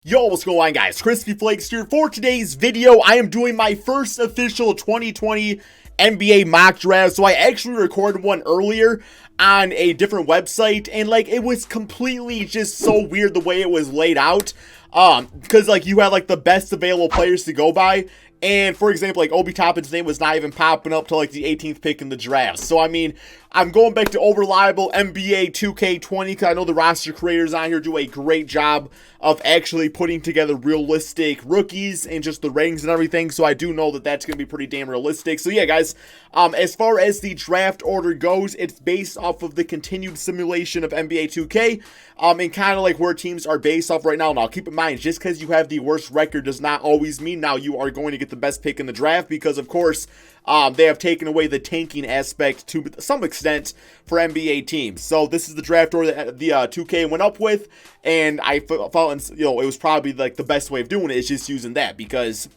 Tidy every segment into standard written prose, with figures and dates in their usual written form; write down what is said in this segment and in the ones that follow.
Yo, what's going on, guys? Crispy Flakes here. For today's video, I am doing my first official 2020 NBA mock draft. So I actually recorded one earlier on a different website, and like it was completely just so weird the way it was laid out. Because like you had like the best available players to go by. And for example, like Obi Toppin's name was not even popping up till like the 18th pick in the draft. So I mean, I'm going back to overreliable NBA 2K20 because I know the roster creators on here do a great job of actually putting together realistic rookies and just the ratings and everything. So I do know that that's going to be pretty damn realistic. So yeah, guys, as far as the draft order goes, it's based off of the continued simulation of NBA 2K and kind of like where teams are based off right now. Now, keep in mind, just because you have the worst record does not always mean now you are going to get the best pick in the draft because, of course, they have taken away the tanking aspect to some extent for NBA teams. So this is the draft order that the 2K went up with, and I felt, it was probably like the best way of doing it is just using that because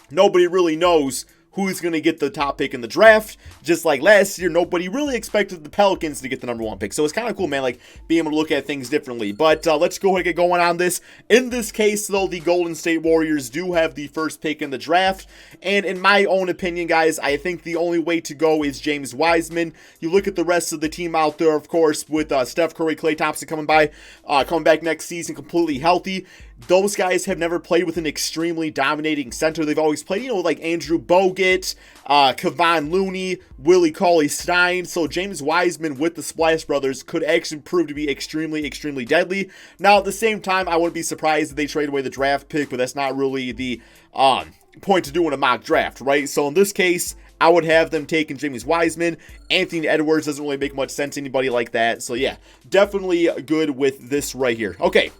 nobody really knows who's going to get the top pick in the draft. Just like last year, nobody really expected the Pelicans to get the number one pick. So it's kind of cool, man, like being able to look at things differently. But let's go ahead and get going on this. In this case, though, the Golden State Warriors do have the first pick in the draft. And in my own opinion, guys, I think the only way to go is James Wiseman. You look at the rest of the team out there, of course, with Steph Curry, Klay Thompson coming back next season completely healthy. Those guys have never played with an extremely dominating center. They've always played, like Andrew Bogut, Kevon Looney, Willie Cauley-Stein. So James Wiseman with the Splash Brothers could actually prove to be extremely, extremely deadly. Now, at the same time, I wouldn't be surprised if they trade away the draft pick, but that's not really the point to do in a mock draft, right? So in this case, I would have them taking James Wiseman. Anthony Edwards doesn't really make much sense to anybody like that. So yeah, definitely good with this right here. Okay.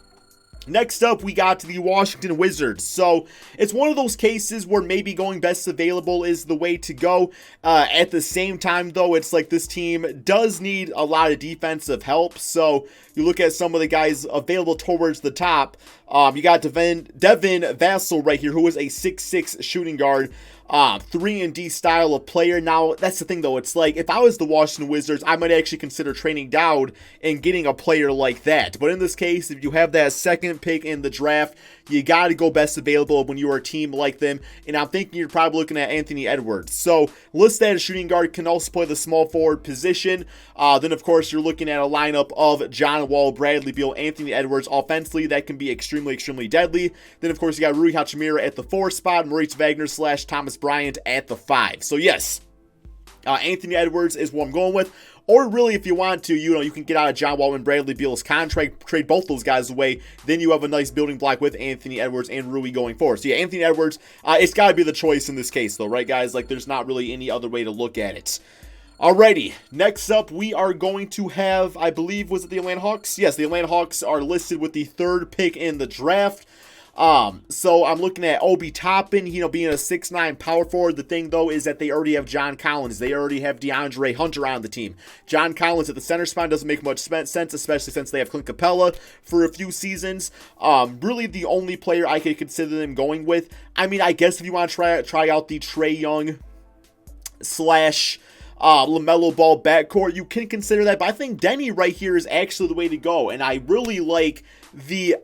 Next up, we got the Washington Wizards. So it's one of those cases where maybe going best available is the way to go. At the same time, though, it's like this team does need a lot of defensive help. So you look at some of the guys available towards the top. You got Devin Vassell right here, who is a 6'6" shooting guard. 3-and-D style of player. Now, that's the thing, though. It's like, if I was the Washington Wizards, I might actually consider trading down and getting a player like that. But in this case, if you have that second pick in the draft, you got to go best available when you are a team like them. And I'm thinking you're probably looking at Anthony Edwards. So, listed as a shooting guard, can also play the small forward position. Then, of course, you're looking at a lineup of John Wall, Bradley Beal, Anthony Edwards. Offensively, that can be extremely, extremely deadly. Then, of course, you got Rui Hachimura at the 4 spot, Maurice Wagner / Thomas Bryant at the 5. So, yes, Anthony Edwards is what I'm going with. Or really, if you want to, you can get out of John Wall and Bradley Beal's contract, trade both those guys away. Then you have a nice building block with Anthony Edwards and Rui going forward. So yeah, Anthony Edwards, it's got to be the choice in this case, though, right, guys? Like, there's not really any other way to look at it. Alrighty, next up, we are going to have, I believe, was it the Atlanta Hawks? Yes, the Atlanta Hawks are listed with the third pick in the draft. So I'm looking at Obi Toppin, being a 6'9" power forward. The thing, though, is that they already have John Collins. They already have DeAndre Hunter on the team. John Collins at the center spot doesn't make much sense, especially since they have Clint Capella for a few seasons. Really the only player I could consider them going with. I mean, I guess if you want to try out the Trae Young / LaMelo Ball backcourt, you can consider that. But I think Denny right here is actually the way to go. And I really like the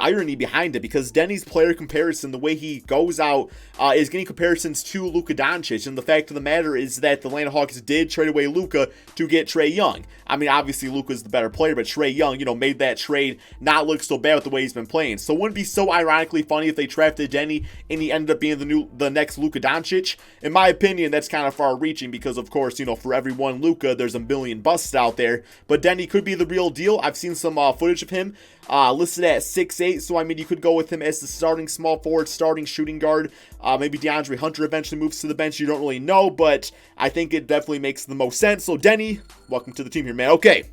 irony behind it, because Denny's player comparison, the way he goes out, is getting comparisons to Luka Doncic. And the fact of the matter is that the Atlanta Hawks did trade away Luka to get Trae Young. I mean, obviously Luka's the better player, but Trae Young, made that trade not look so bad with the way he's been playing. So wouldn't it be so ironically funny if they drafted Denny and he ended up being the next Luka Doncic? In my opinion, that's kind of far reaching because, of course, for every one Luka, there's a million busts out there. But Denny could be the real deal. I've seen some footage of him. Listed at 6'8", so I mean, you could go with him as the starting small forward, starting shooting guard. Maybe DeAndre Hunter eventually moves to the bench. You don't really know, but I think it definitely makes the most sense. So, Denny, welcome to the team here, man. Okay.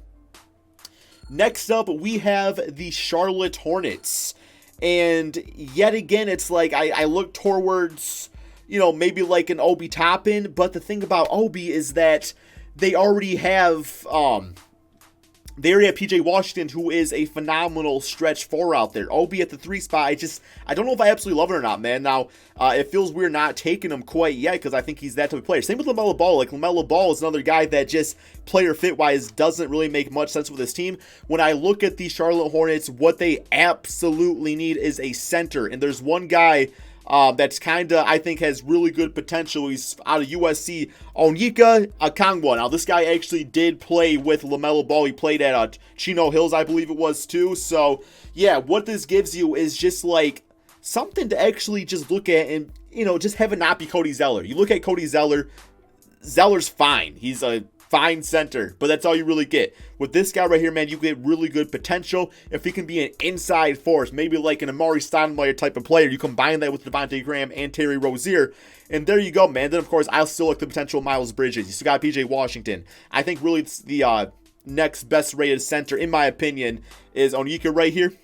Next up, we have the Charlotte Hornets. And yet again, it's like I look towards, maybe like an Obi Toppin. But the thing about Obi is that they already have They already have PJ Washington, who is a phenomenal stretch four out there. OB at the 3 spot, I don't know if I absolutely love it or not, man. Now, it feels weird not taking him quite yet because I think he's that type of player. Same with LaMelo Ball. Like, LaMelo Ball is another guy that just player fit-wise doesn't really make much sense with his team. When I look at the Charlotte Hornets, what they absolutely need is a center. And there's one guy that's kind of, I think, has really good potential. He's out of USC, Onyeka Okongwu. Now, this guy actually did play with LaMelo Ball. He played at Chino Hills, I believe it was, too. So, yeah, what this gives you is just, like, something to actually just look at and, you know, just have it not be Cody Zeller. You look at Cody Zeller, Zeller's fine. He's a fine center, but that's all you really get. With this guy right here, man, you get really good potential. If he can be an inside force, maybe like an Amari Stoudemire type of player, you combine that with Devontae Graham and Terry Rozier, and there you go, man. Then, of course, I'll still look at the potential of Miles Bridges. You still got PJ Washington. I think really it's the next best rated center, in my opinion, is Onyeka right here.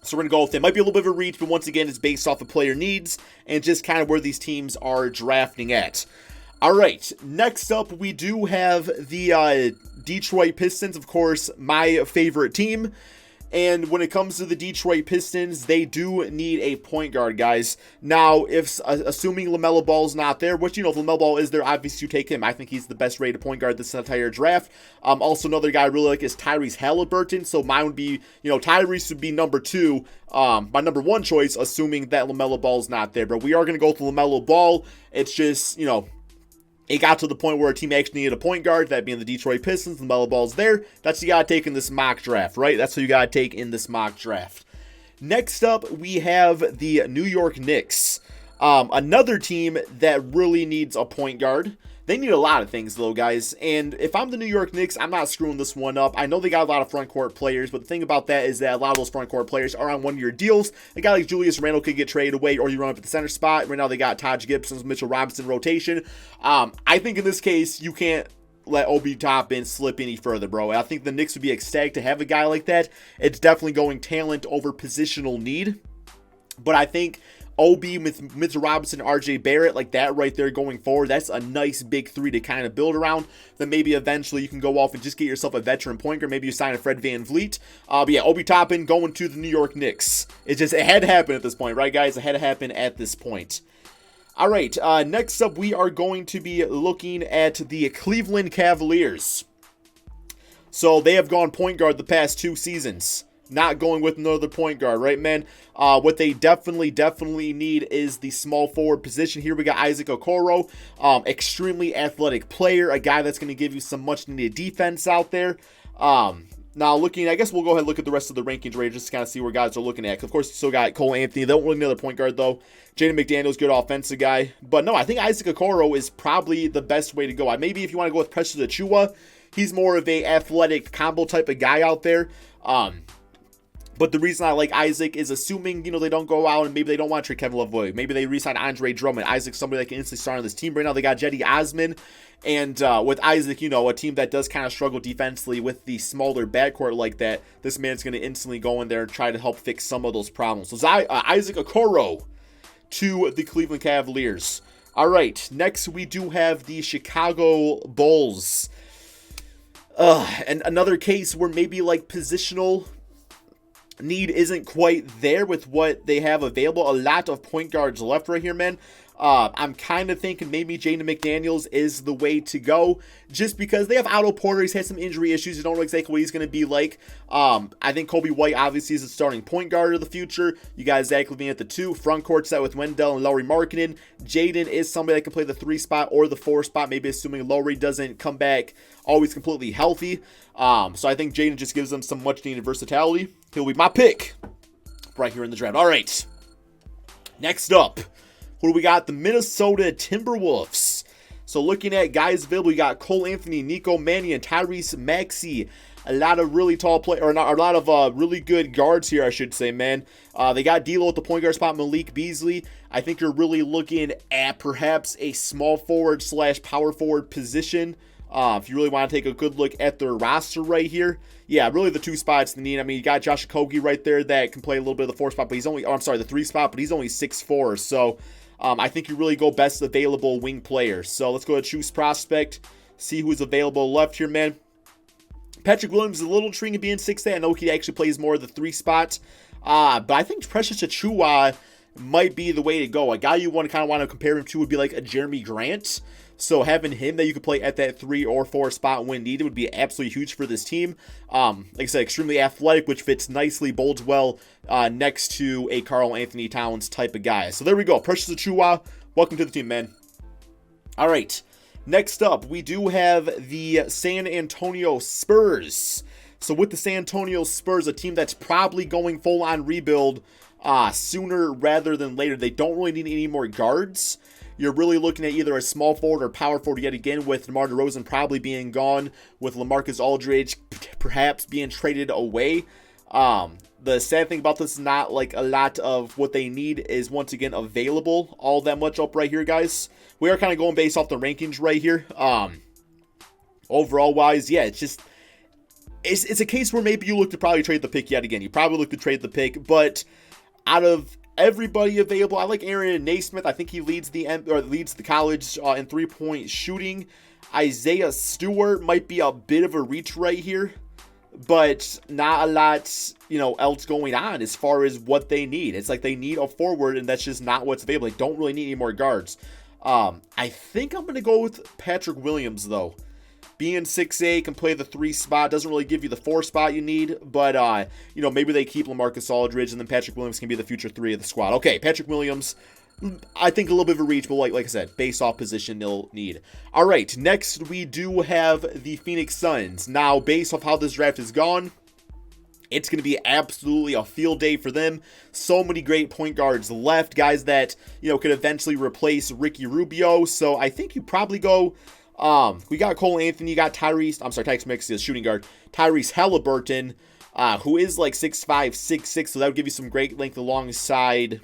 So we're going to go with it. Might be a little bit of a reach, but once again, it's based off of player needs and just kind of where these teams are drafting at. All right, next up, we do have the Detroit Pistons, of course, my favorite team. And when it comes to the Detroit Pistons, they do need a point guard, guys. Now, if assuming LaMelo Ball's not there, which, you know, if LaMelo Ball is there, obviously you take him. I think he's the best rated point guard this entire draft. Also, another guy I really like is Tyrese Halliburton. So mine would be, you know, Tyrese would be number 2. My number 1 choice, assuming that LaMelo Ball's not there. But we are going to go with LaMelo Ball. It's just, you know, it got to the point where a team actually needed a point guard, that being the Detroit Pistons. LaMelo Ball's there. That's what you got to take in this mock draft, right? That's what you got to take in this mock draft. Next up, we have the New York Knicks. Another team that really needs a point guard. They need a lot of things, though, guys. And if I'm the New York Knicks, I'm not screwing this one up. I know they got a lot of front court players, but the thing about that is that a lot of those front court players are on one-year deals. A guy like Julius Randle could get traded away, or you run up at the center spot. Right now, they got Taj Gibson's Mitchell Robinson rotation. I think in this case, you can't let Obi Toppin slip any further, bro. I think the Knicks would be ecstatic to have a guy like that. It's definitely going talent over positional need. But I think OB with Mitchell Robinson, RJ Barrett, like that right there going forward, that's a nice big 3 to kind of build around. Then maybe eventually you can go off and just get yourself a veteran point guard. Maybe you sign a Fred VanVleet. But yeah, Obi Toppin going to the New York Knicks. It had to happen at this point, right, guys? It had to happen at this point. All right, next up we are going to be looking at the Cleveland Cavaliers. So they have gone point guard the past 2 seasons. Not going with another point guard, right, man? What they definitely need is the small forward position. Here we got Isaac Okoro, extremely athletic player, a guy that's going to give you some much needed defense out there. Now looking, I guess we'll go ahead and look at the rest of the rankings right, just to kind of see where guys are looking at. Of course, you still got Cole Anthony. They don't really need another point guard, though. Jaden McDaniels, good offensive guy. But no, I think Isaac Okoro is probably the best way to go. Maybe if you want to go with Precious Achiuwa, he's more of a athletic combo type of guy out there. But the reason I like Isaac is assuming, you know, they don't go out and maybe they don't want to trade Kevin Love away. Maybe they re-sign Andre Drummond. Isaac's somebody that can instantly start on this team. Right now they got Jetty Osman. And with Isaac, you know, a team that does kind of struggle defensively with the smaller backcourt like that, this man's going to instantly go in there and try to help fix some of those problems. So Isaac Okoro to the Cleveland Cavaliers. All right, next we do have the Chicago Bulls. And another case where maybe like positional need isn't quite there with what they have available. A lot of point guards left right here, man. I'm kind of thinking maybe Jaden McDaniels is the way to go, just because they have Otto Porter. He's had some injury issues. You don't know exactly what he's going to be like. I think Kobe White obviously is a starting point guard of the future. You got Zach LaVine at the 2. Front court set with Wendell and Lauri Markkanen. Jaden is somebody that can play the 3 spot or the 4 spot, maybe assuming Lauri doesn't come back always completely healthy. So I think Jaden just gives them some much needed versatility. He'll be my pick right here in the draft. All right, next up, who do we got? The Minnesota Timberwolves. So looking at guys available, we got Cole Anthony, Nico Mannion, Tyrese Maxey. A lot of really tall play, or not, a lot of really good guards here, I should say, man. They got D'Lo at the point guard spot, Malik Beasley. I think you're really looking at perhaps a small forward / power forward position. If you really want to take a good look at their roster right here. Yeah, really the 2 spots they need. I mean, you got Josh Okogie right there that can play a little bit of the 4 spot, but he's only, the 3 spot, but he's only 6'4". So I think you really go best available wing player. So let's go to choose prospect, see who's available left here, man. Patrick Williams is a little intriguing being 6'8". I know he actually plays more of the 3 spot. But I think Precious Achiuwa might be the way to go. A guy you want to compare him to would be like a Jeremy Grant. So having him that you could play at that 3 or 4 spot when needed would be absolutely huge for this team. Like I said, extremely athletic, which fits nicely, bodes well next to a Karl Anthony Towns type of guy. So there we go. Precious Achiuwa, welcome to the team, man. All right. Next up, we do have the San Antonio Spurs. So with the San Antonio Spurs, a team that's probably going full-on rebuild sooner rather than later. They don't really need any more guards. You're really looking at either a small forward or power forward yet again, with DeMar DeRozan probably being gone, with LaMarcus Aldridge perhaps being traded away. The sad thing about this is not like a lot of what they need is once again available all that much up right here, guys. We are kind of going based off the rankings right here. Overall wise, yeah, it's a case where maybe you look to probably trade the pick yet again. You probably look to trade the pick, but out of everybody available, I like Aaron Naismith. I think he leads the college in 3-point shooting. Isaiah Stewart might be a bit of a reach right here, but not a lot, else going on as far as what they need. It's like they need a forward, and that's just not what's available. They don't really need any more guards. I think I'm going to go with Patrick Williams, though. Being 6'8", can play the 3 spot, doesn't really give you the 4 spot you need, but, maybe they keep LaMarcus Aldridge, and then Patrick Williams can be the future 3 of the squad. Okay, Patrick Williams, I think a little bit of a reach, but like I said, based off position they'll need. All right, next we do have the Phoenix Suns. Now, based off how this draft has gone, it's going to be absolutely a field day for them. So many great point guards left, guys that, could eventually replace Ricky Rubio, so I think you probably go... we got Cole Anthony, you got Tyrese Maxey, shooting guard, Tyrese Halliburton, who is like 6'5", 6'6", so that would give you some great length alongside,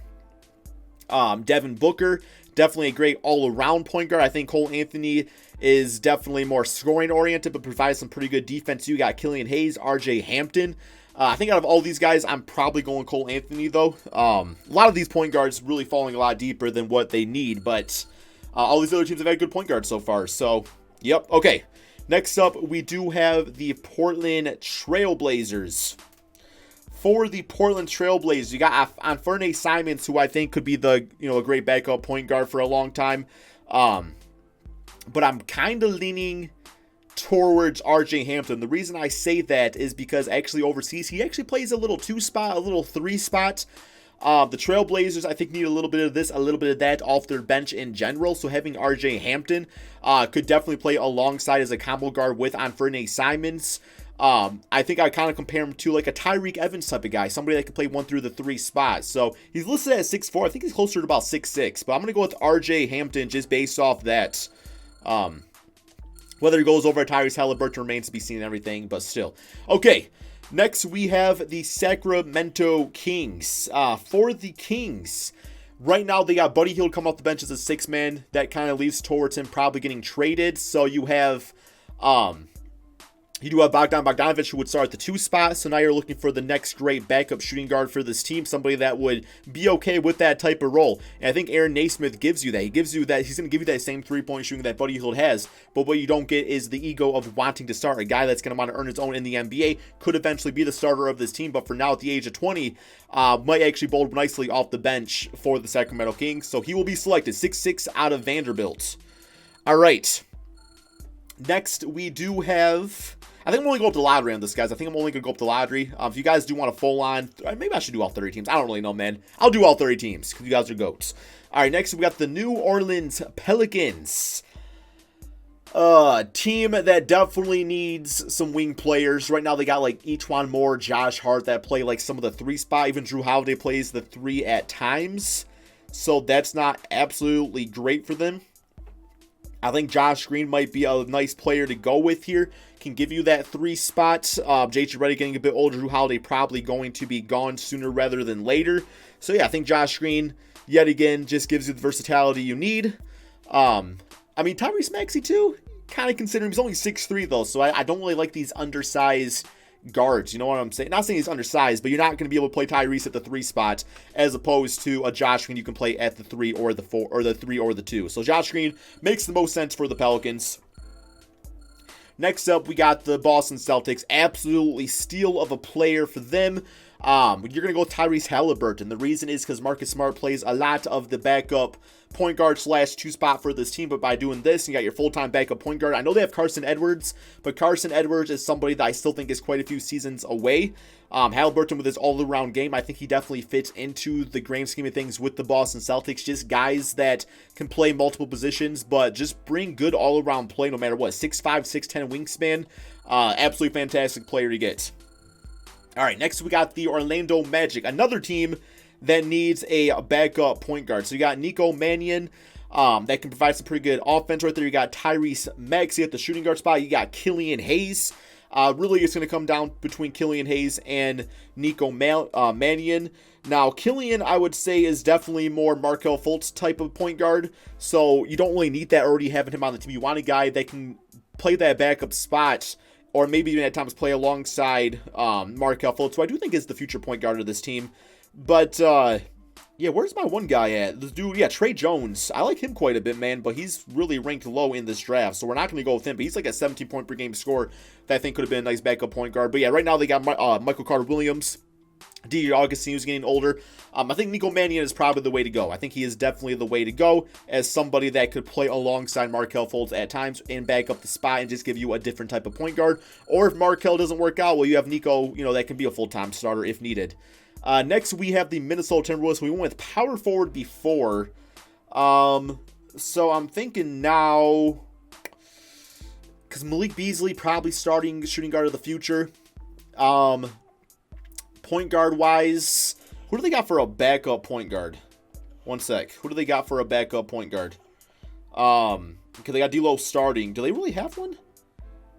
Devin Booker. Definitely a great all-around point guard. I think Cole Anthony is definitely more scoring-oriented, but provides some pretty good defense. You got Killian Hayes, RJ Hampton. I think out of all these guys, I'm probably going Cole Anthony, though. A lot of these point guards really falling a lot deeper than what they need, but... all these other teams have had good point guards so far. So, yep. Okay. Next up, we do have the Portland Trailblazers. For the Portland Trailblazers, you got Anfernee Simons, who I think could be the, a great backup point guard for a long time. But I'm kind of leaning towards RJ Hampton. The reason I say that is because actually overseas, he actually plays a little 2 spot, a little 3 spot. The Trailblazers, I think, need a little bit of this, a little bit of that off their bench in general. So having RJ Hampton could definitely play alongside as a combo guard with Anfernee Simons. I think I kind of compare him to like a Tyreek Evans type of guy, somebody that could play 1 through the 3 spots. So he's listed at 6'4". I think he's closer to about 6'6". But I'm going to go with RJ Hampton just based off that. Whether he goes over Tyrese Halliburton remains to be seen and everything, but still. Okay. Next, we have the Sacramento Kings. For the Kings, right now they got Buddy Hield come off the bench as a 6-man. That kind of leads towards him probably getting traded. So you have Bogdan Bogdanovic, who would start at the 2 spot. So now you're looking for the next great backup shooting guard for this team, somebody that would be okay with that type of role. And I think Aaron Naismith gives you that. He's going to give you that same 3-point shooting that Buddy Hield has. But what you don't get is the ego of wanting to start. A guy that's going to want to earn his own in the NBA could eventually be the starter of this team. But for now, at the age of 20, might actually bowl nicely off the bench for the Sacramento Kings. So he will be selected 6'6" out of Vanderbilt. All right. Next, we do have... I think I'm only going up the lottery on this, guys. I think I'm only going to go up the lottery. If you guys do want a full-on... maybe I should do all 30 teams. I don't really know, man. I'll do all 30 teams because you guys are goats. All right, next we got the New Orleans Pelicans. Team that definitely needs some wing players. Right now they got like E'Twaun Moore, Josh Hart that play like some of the 3 spot. Even Drew Holiday plays the 3 at times. So that's not absolutely great for them. I think Josh Green might be a nice player to go with here. Can give you that 3 spot. JJ Redick getting a bit older. Drew Holiday probably going to be gone sooner rather than later. So yeah, I think Josh Green, yet again, just gives you the versatility you need. I mean, Tyrese Maxey too, kind of considering he's only 6'3", though. So I don't really like these undersized guards. You know what I'm saying? Not saying he's undersized, but you're not going to be able to play Tyrese at the 3 spot as opposed to a Josh Green you can play at the 3 or the 4 or the 3 or the 2. So Josh Green makes the most sense for the Pelicans. Next up, we got the Boston Celtics. Absolutely steal of a player for them. You're going to go with Tyrese Halliburton. The reason is because Marcus Smart plays a lot of the backup point guard / 2 spot for this team, but by doing this, you got your full-time backup point guard. I know they have Carson Edwards, but Carson Edwards is somebody that I still think is quite a few seasons away. Halliburton with his all-around game, I think he definitely fits into the grand scheme of things with the Boston Celtics. Just guys that can play multiple positions, but just bring good all-around play no matter what. 6'5", 6'10" wingspan. Absolutely fantastic player to get. All right, next we got the Orlando Magic, another team that needs a backup point guard. So you got Nico Mannion, that can provide some pretty good offense right there. You got Tyrese Maxey at the shooting guard spot. You got Killian Hayes. Really, it's going to come down between Killian Hayes and Nico Mannion. Now, Killian, I would say, is definitely more Markelle Fultz type of point guard. So you don't really need that already having him on the team. You want a guy that can play that backup spot, or maybe even at times play alongside Markelle Fultz, who I do think is the future point guard of this team. But, yeah, where's my one guy at? This dude, yeah, Trey Jones. I like him quite a bit, man, but he's really ranked low in this draft, so we're not going to go with him. But he's like a 17 point per game scorer that I think could have been a nice backup point guard. But yeah, right now they got Michael Carter-Williams. DJ Augustine, who's getting older. I think Nico Mannion is probably the way to go. I think he is definitely the way to go as somebody that could play alongside Markelle Fultz at times and back up the spot and just give you a different type of point guard. Or if Markelle doesn't work out, well, you have Nico, that can be a full-time starter if needed. Next, we have the Minnesota Timberwolves. We went with power forward before. So I'm thinking now, because Malik Beasley probably starting shooting guard of the future. Point guard wise, who do they got for a backup point guard? One sec. Who do they got for a backup point guard? Because they got D'Lo starting. Do they really have one?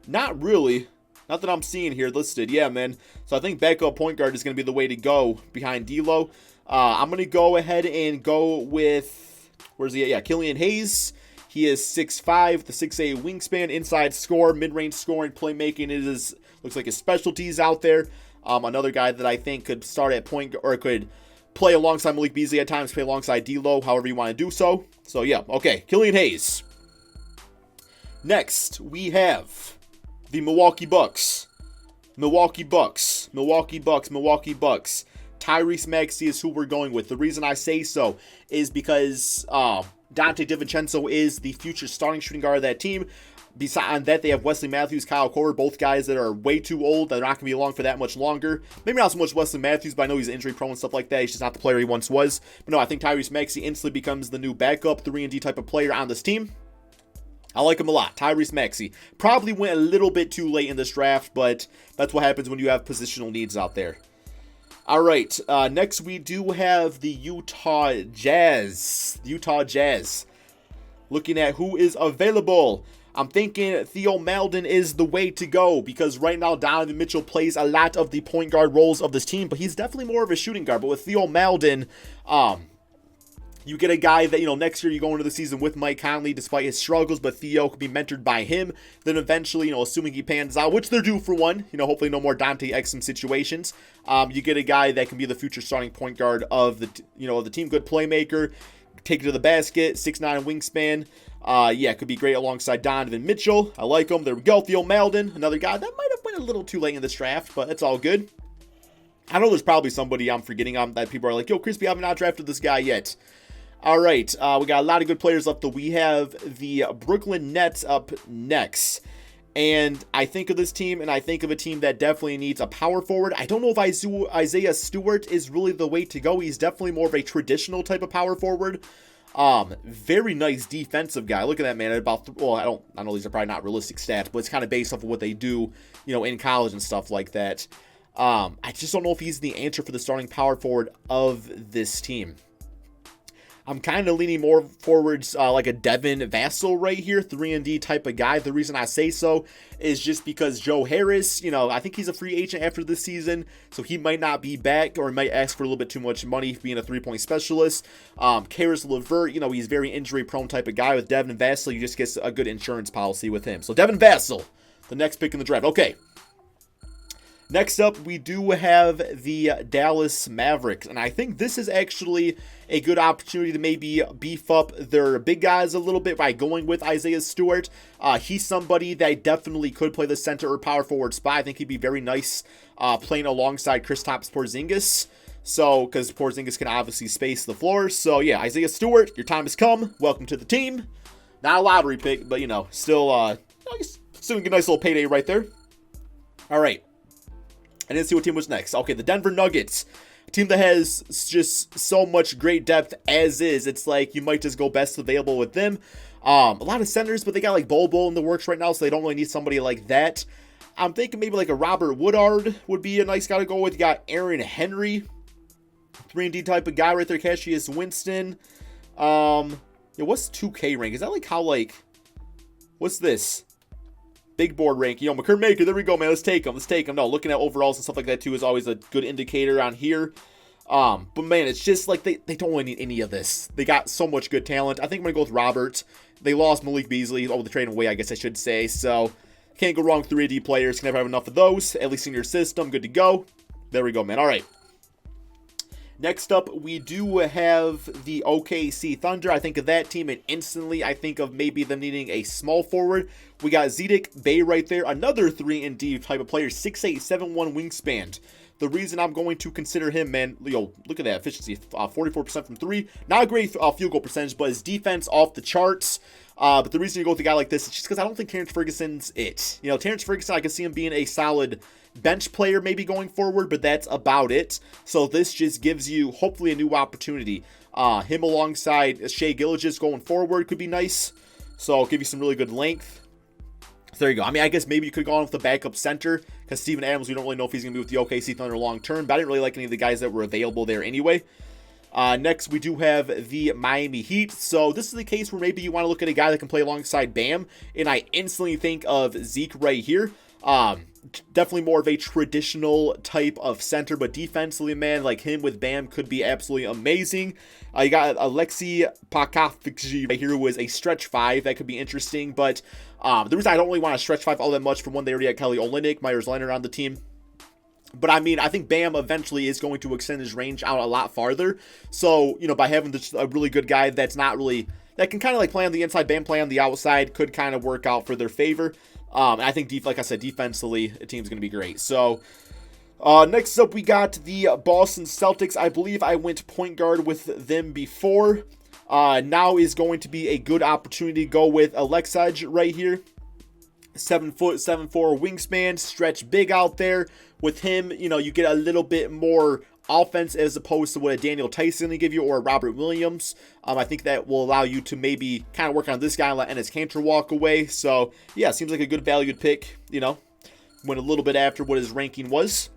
Not really. Not that I'm seeing here listed. Yeah, man. So I think backup point guard is going to be the way to go behind D'Lo. I'm going to go ahead and go with, where's he at? Yeah, Killian Hayes. He is 6'5", the 6'8" wingspan, inside score, mid-range scoring, playmaking. Looks like his specialties out there. Another guy that I think could start at point, or could play alongside Malik Beasley at times, play alongside D'Lo, however you want to do so. So yeah, okay, Killian Hayes. Next, we have the Milwaukee Bucks. Milwaukee Bucks. Tyrese Maxey is who we're going with. The reason I say so is because Dante DiVincenzo is the future starting shooting guard of that team. Besides that, they have Wesley Matthews, Kyle Korver, both guys that are way too old. They're not going to be along for that much longer. Maybe not so much Wesley Matthews, but I know he's injury prone and stuff like that. He's just not the player he once was. But no, I think Tyrese Maxey instantly becomes the new backup 3-and-D type of player on this team. I like him a lot. Tyrese Maxey. Probably went a little bit too late in this draft, but that's what happens when you have positional needs out there. All right, next we do have the Utah Jazz. Looking at who is available. I'm thinking Theo Maledon is the way to go because right now Donovan Mitchell plays a lot of the point guard roles of this team, but he's definitely more of a shooting guard. But with Theo Maledon, you get a guy that, next year you go into the season with Mike Conley despite his struggles, but Theo could be mentored by him. Then eventually, assuming he pans out, which they're due for one, hopefully no more Dante Exum situations. You get a guy that can be the future starting point guard of the team. Good playmaker, take it to the basket, 6'9" wingspan. Yeah, could be great alongside Donovan Mitchell. I like him. There we go. Theo Maledon, another guy that might have went a little too late in this draft, but it's all good. I know there's probably somebody I'm forgetting that people are like, yo, Crispy, I have not drafted this guy yet. All right, we got a lot of good players left, though. We have the Brooklyn Nets up next. And I think of this team, and I think of a team that definitely needs a power forward. I don't know if Isaiah Stewart is really the way to go. He's definitely more of a traditional type of power forward. Very nice defensive guy. Look at that, man. I know these are probably not realistic stats, but it's kind of based off of what they do, in college and stuff like that. I just don't know if he's the answer for the starting power forward of this team. I'm kind of leaning more forwards like a Devin Vassell right here, 3-and-D type of guy. The reason I say so is just because Joe Harris, I think he's a free agent after this season, so he might not be back or might ask for a little bit too much money being a three-point specialist. Karis LeVert, he's very injury-prone type of guy. With Devin Vassell, you just get a good insurance policy with him. So Devin Vassell, the next pick in the draft. Okay. Next up, we do have the Dallas Mavericks, and I think this is actually a good opportunity to maybe beef up their big guys a little bit by going with Isaiah Stewart. He's somebody that definitely could play the center or power forward spot. I think he'd be very nice playing alongside Kristaps Porzingis. So, because Porzingis can obviously space the floor. So, yeah, Isaiah Stewart, your time has come. Welcome to the team. Not a lottery pick, but, you know, still still a nice little payday right there. All right. I didn't see what team was next. Okay, the Denver Nuggets. A team that has just so much great depth as is. It's like you might just go best available with them. A lot of centers, but they got like Bol in the works right now, so they don't really need somebody like that. I'm thinking maybe like a Robert Woodard would be a nice guy to go with. You got Aaron Henry, 3-and-D type of guy right there. Cassius Winston. Yeah, what's 2K rank? Is that like how like, what's this? Big board rank. You know, McCurr Maker. There we go, man. Let's take him. Let's take him. No, looking at overalls and stuff like that too is always a good indicator on here. But man, it's just like they don't really need any of this. They got so much good talent. I think I'm gonna go with Robert. They lost Malik Beasley over the trade away, I guess I should say. So can't go wrong with 3D players. Can never have enough of those. At least in your system. Good to go. There we go, man. All right. Next up, we do have the OKC Thunder. I think of that team, and instantly I think of maybe them needing a small forward. We got Zedek Bey right there, another 3-and-D type of player, 6'8", 7'1" wingspan. The reason I'm going to consider him, man, yo, look at that efficiency, 44% from 3. Not a great field goal percentage, but his defense off the charts. But the reason you go with a guy like this is just because I don't think Terrence Ferguson's it. You know, Terrence Ferguson, I can see him being a solid bench player maybe going forward, but that's about it. So this just gives you hopefully a new opportunity. Him alongside Shai Gilgeous going forward could be nice. So I'll give you some really good length. So there you go. I mean, I guess maybe you could go on with the backup center because Steven Adams, we don't really know if he's going to be with the OKC Thunder long term, but I didn't really like any of the guys that were available there anyway. Next, we do have the Miami Heat. So this is the case where maybe you want to look at a guy that can play alongside Bam, and I instantly think of Zeke right here. Definitely more of a traditional type of center, but defensively, man, like him with Bam could be absolutely amazing. You got Alexei Pakavich right here, who is a stretch 5. That could be interesting, but the reason I don't really want to stretch 5 all that much, for one, they already had Kelly Olynyk, Myers Leonard on the team. But I mean, I think Bam eventually is going to extend his range out a lot farther. So, you know, by having this, a really good guy that's not really, that can kind of like play on the inside, Bam play on the outside, could kind of work out for their favor. And I think, like I said, defensively, the team's going to be great. So, next up, we got the Boston Celtics. I believe I went point guard with them before. Now is going to be a good opportunity to go with Alexej right here. 7', 7'4" wingspan, stretch big out there. With him, you know, you get a little bit more offense as opposed to what a Daniel Tyson will give you or a Robert Williams. I think that will allow you to maybe kind of work on this guy and let Enes Kanter walk away. So, yeah, seems like a good valued pick, you know, went a little bit after what his ranking was.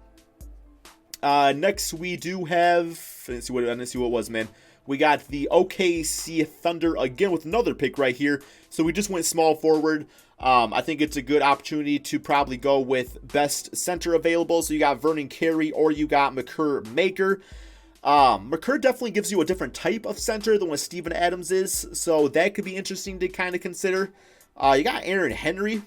Next, we do have, I didn't see what it was, man. We got the OKC Thunder again with another pick right here. So we just went small forward. I think it's a good opportunity to probably go with best center available. So you got Vernon Carey or you got McCurr Maker. McCurr definitely gives you a different type of center than what Steven Adams is. So that could be interesting to kind of consider. You got Aaron Henry.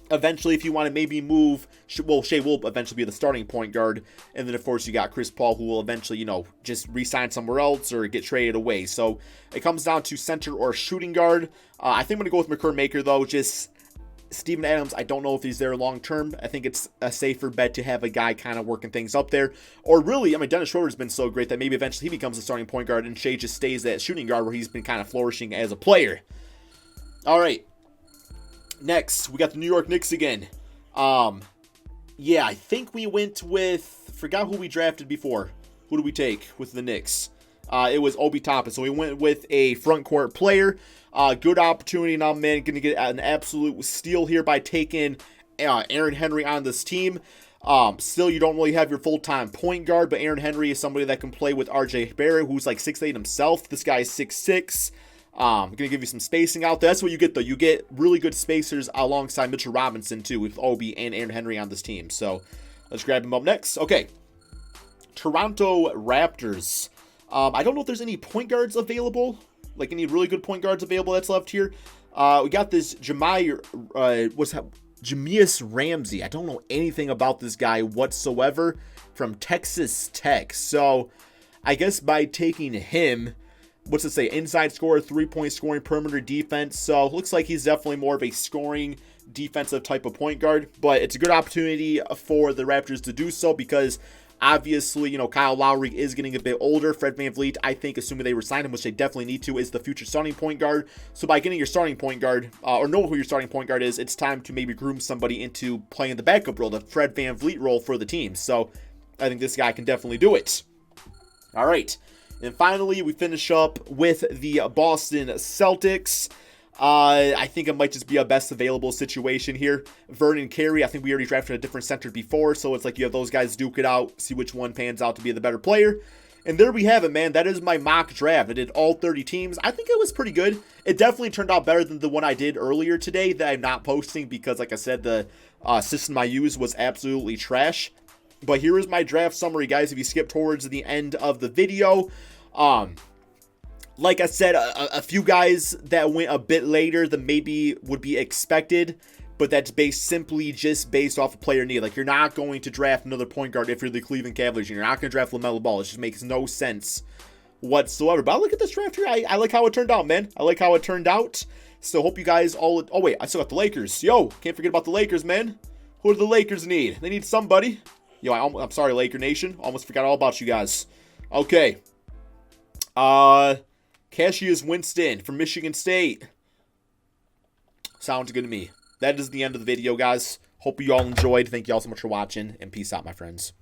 Eventually, if you want to maybe move, well, Shai will eventually be the starting point guard. And then, of course, you got Chris Paul, who will eventually, you know, just re-sign somewhere else or get traded away. So it comes down to center or shooting guard. I think I'm going to go with McCurr Maker, though. Just Steven Adams, I don't know if he's there long term. I think it's a safer bet to have a guy kind of working things up there. Or really, I mean, Dennis Schroeder's been so great that maybe eventually he becomes a starting point guard and Shai just stays at shooting guard where he's been kind of flourishing as a player. All right. Next, we got the New York Knicks again. Yeah, I think we went with, forgot who we drafted before. Who did we take with the Knicks? It was Obi Toppin. So we went with a front court player. Good opportunity now, man. Going to get an absolute steal here by taking Aaron Henry on this team. Still, you don't really have your full-time point guard, but Aaron Henry is somebody that can play with RJ Barrett, who's like 6'8" himself. This guy is 6'6". Going to give you some spacing out there. That's what you get, though. You get really good spacers alongside Mitchell Robinson, too, with Obi and Aaron Henry on this team. So, let's grab him up next. Okay. Toronto Raptors. I don't know if there's any point guards available. Like, any really good point guards available that's left here. We got this Jamal Jameis Ramsey. I don't know anything about this guy whatsoever, from Texas Tech. So I guess by taking him, what's it say? Inside scorer, 3-point scoring, perimeter defense. So looks like he's definitely more of a scoring defensive type of point guard. But it's a good opportunity for the Raptors to do so because obviously, you know, Kyle Lowry is getting a bit older. Fred VanVleet, I think, assuming they resign him, which they definitely need to, is the future starting point guard. So by getting your starting point guard, or know who your starting point guard is, it's time to maybe groom somebody into playing the backup role, the Fred VanVleet role for the team. So I think this guy can definitely do it. All right. And finally, we finish up with the Boston Celtics. I think it might just be a best available situation here. Vernon Carey, I think we already drafted a different center before, so it's like you have those guys duke it out, see which one pans out to be the better player. And there we have it, man. That is my mock draft. I did all 30 teams. I think it was pretty good. It definitely turned out better than the one I did earlier today that I'm not posting because, like I said, the system I used was absolutely trash. But here is my draft summary, guys, if you skip towards the end of the video. Like I said, a few guys that went a bit later than maybe would be expected, but that's simply just based off of player need. Like, you're not going to draft another point guard if you're the Cleveland Cavaliers. You're not going to draft LaMelo Ball. It just makes no sense whatsoever. But I look at this draft here. I like how it turned out, man. I like how it turned out. So hope you guys all... Oh, wait. I still got the Lakers. Yo, can't forget about the Lakers, man. Who do the Lakers need? They need somebody. Yo, I'm sorry, Laker Nation. Almost forgot all about you guys. Okay. Cassius Winston from Michigan State. Sounds good to me. That is the end of the video, guys. Hope you all enjoyed. Thank you all so much for watching, and peace out, my friends.